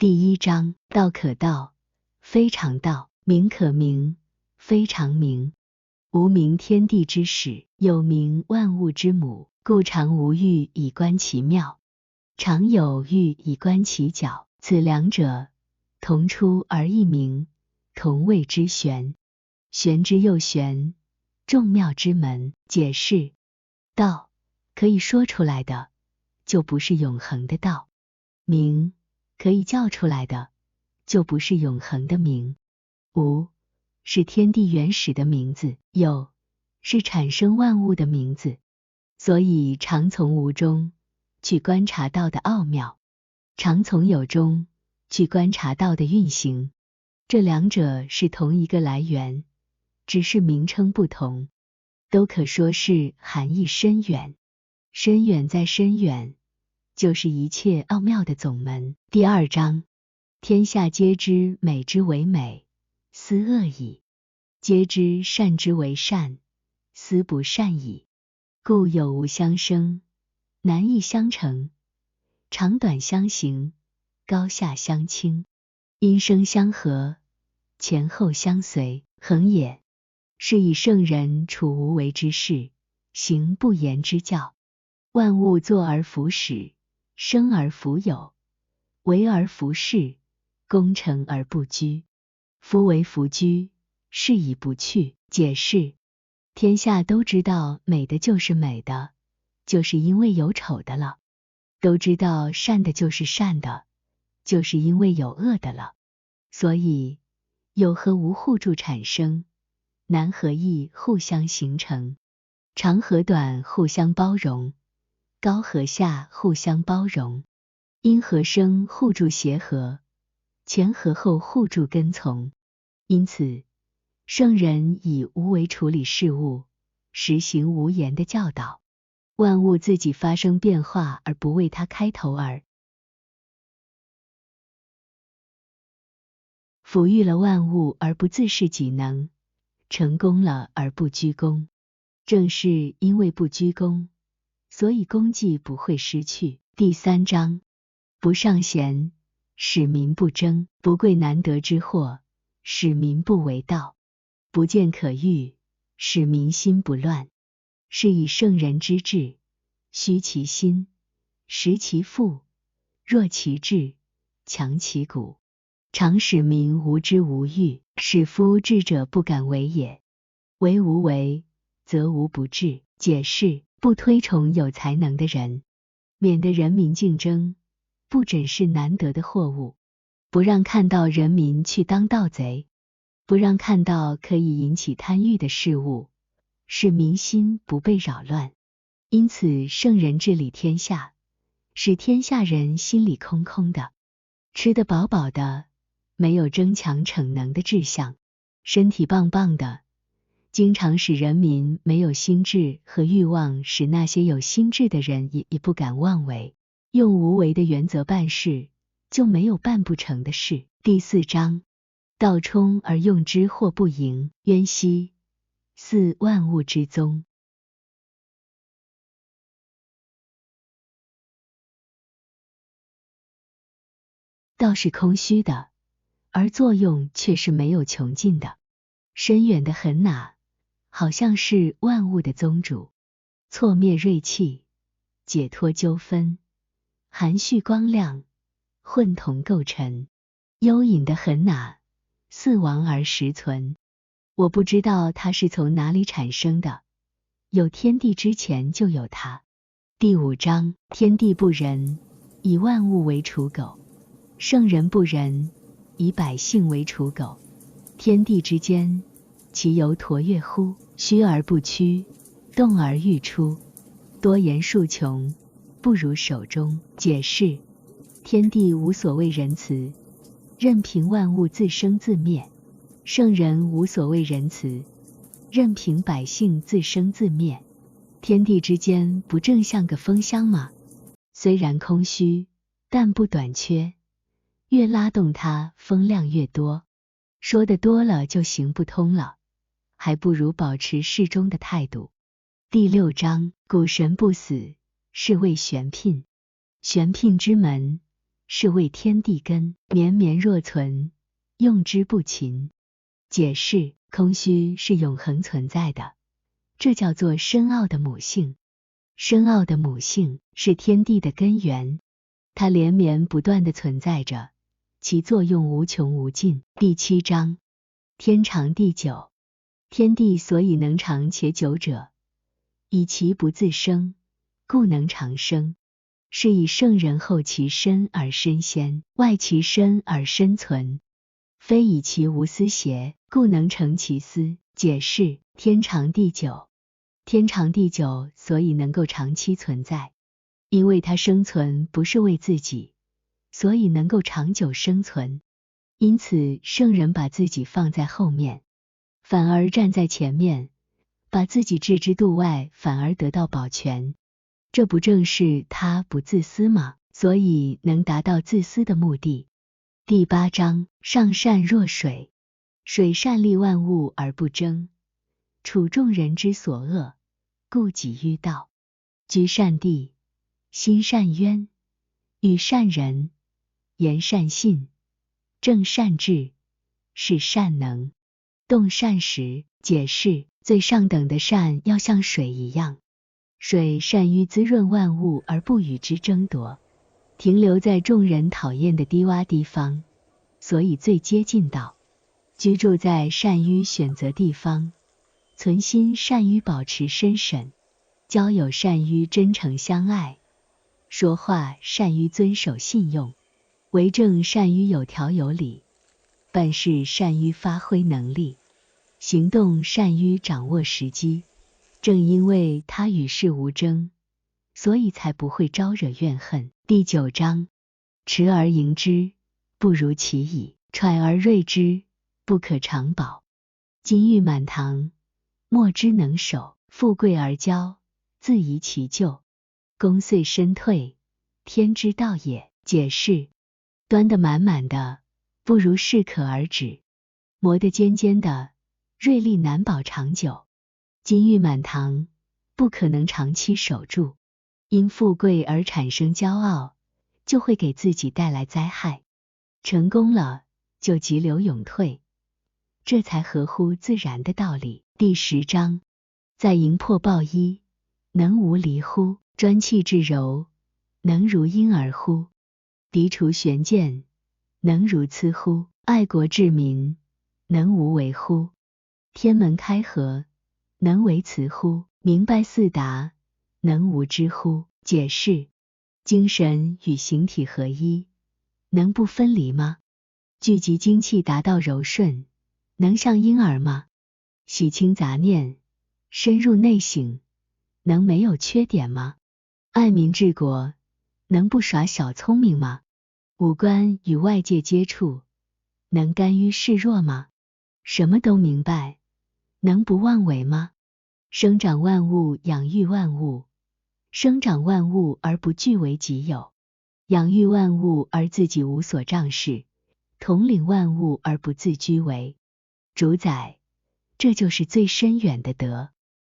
第一章，道可道，非常道；名可名，非常名。无名，天地之始；有名，万物之母。故常无欲以观其妙，常有欲以观其徼。此两者，同出而异名，同谓之玄。玄之又玄，众妙之门。解释：道可以说出来的，就不是永恒的道；名可以叫出来的，就不是永恒的名。无是天地原始的名字，有是产生万物的名字。所以常从无中去观察道的奥妙，常从有中去观察道的运行。这两者是同一个来源，只是名称不同，都可说是含义深远。深远在深远，就是一切奥妙的总门。第二章，天下皆知美之为美，斯恶已；皆知善之为善，斯不善已。故有无相生，难易相成，长短相形，高下相倾，因声相和，前后相随，恒也。是以圣人处无为之事，行不言之教。万物作而弗始，生而弗有，为而弗恃，功成而不居。夫为弗居，是以不去。解释：天下都知道美的就是美的，就是因为有丑的了；都知道善的就是善的，就是因为有恶的了。所以有和无互助产生，难和易互相形成，长和短互相包容，高和下互相包容，因和生互助协和，前和后互助跟从。因此圣人以无为处理事物，实行无言的教导，万物自己发生变化而不为它开头耳，抚育了万物而不自恃己能，成功了而不居功。正是因为不居功，所以功绩不会失去。第三章，不尚贤，使民不争；不贵难得之货，使民不为盗；不见可欲，使民心不乱。是以圣人之治，虚其心，实其腹，弱其志，强其骨，常使民无知无欲，使夫智者不敢为也。为无为，则无不治。解释：不推崇有才能的人，免得人民竞争，不诊视难得的货物，不让看到人民去当盗贼，不让看到可以引起贪欲的事物，使民心不被扰乱。因此圣人治理天下，使天下人心里空空的，吃得饱饱的，没有争强逞能的志向，身体棒棒的，经常使人民没有心智和欲望，使那些有心智的人也不敢妄为。用无为的原则办事，就没有办不成的事。第四章，道冲而用之或不盈，渊兮，似万物之宗。道是空虚的，而作用却是没有穷尽的。深远的很哪，好像是万物的宗主，挫灭锐气，解脱纠纷，含蓄光亮，混同构成。幽隐的很哪，似亡而实存。我不知道它是从哪里产生的，有天地之前就有它。第五章，天地不仁，以万物为刍狗；圣人不仁，以百姓为刍狗。天地之间，其犹橐越乎？虚而不屈，动而欲出，多言数穷，不如守中。解释：天地无所谓仁慈，任凭万物自生自灭；圣人无所谓仁慈，任凭百姓自生自灭。天地之间不正像个风箱吗？虽然空虚，但不短缺，越拉动它，风量越多。说的多了就行不通了，还不如保持适中的态度。第六章，古神不死，是谓玄牝。玄牝之门，是谓天地根，绵绵若存，用之不勤。解释：空虚是永恒存在的，这叫做深奥的母性。深奥的母性是天地的根源，它连绵不断地存在着，其作用无穷无尽。第7章，天长地久。天地所以能长且久者，以其不自生，故能长生。是以圣人后其身而身先，外其身而身存，非以其无私邪，故能成其私。解释：天长地久。天长地久所以能够长期存在，因为它生存不是为自己，所以能够长久生存。因此圣人把自己放在后面，反而站在前面，把自己置之度外，反而得到保全。这不正是他不自私吗？所以能达到自私的目的。第8章，上善若水。水善利万物而不争，处众人之所恶，故几于道。居善地，心善渊，与善人，言善信，正善治，是善能，动善时。解释：最上等的善要像水一样，水善于滋润万物而不与之争夺，停留在众人讨厌的低洼地方，所以最接近道。居住在善于选择地方，存心善于保持深审，交友善于真诚相爱，说话善于遵守信用，为政善于有条有理，办事善于发挥能力，行动善于掌握时机。正因为他与世无争，所以才不会招惹怨恨。第9章，持而盈之，不如其已；揣而锐之，不可长保。金玉满堂，莫之能守；富贵而骄，自遗其咎。功遂身退，天之道也。解释：端得满满的，不如适可而止；磨得尖尖的，锐利难保长久。金玉满堂，不可能长期守住，因富贵而产生骄傲，就会给自己带来灾害。成功了，就急流勇退，这才合乎自然的道理。第10章，在营破抱衣，能无离乎？专气致柔，能如婴儿乎？涤除玄鉴，能如此乎？爱国治民，能无为乎？天门开合，能为辞乎？明白四达，能无知乎？解释：精神与形体合一，能不分离吗？聚集精气达到柔顺，能像婴儿吗？洗清杂念，深入内省，能没有缺点吗？爱民治国，能不耍小聪明吗？五官与外界接触，能甘于示弱吗？什么都明白，能不妄为吗？生长万物，养育万物，生长万物而不据为己有，养育万物而自己无所仗势，统领万物而不自居为主宰，这就是最深远的德。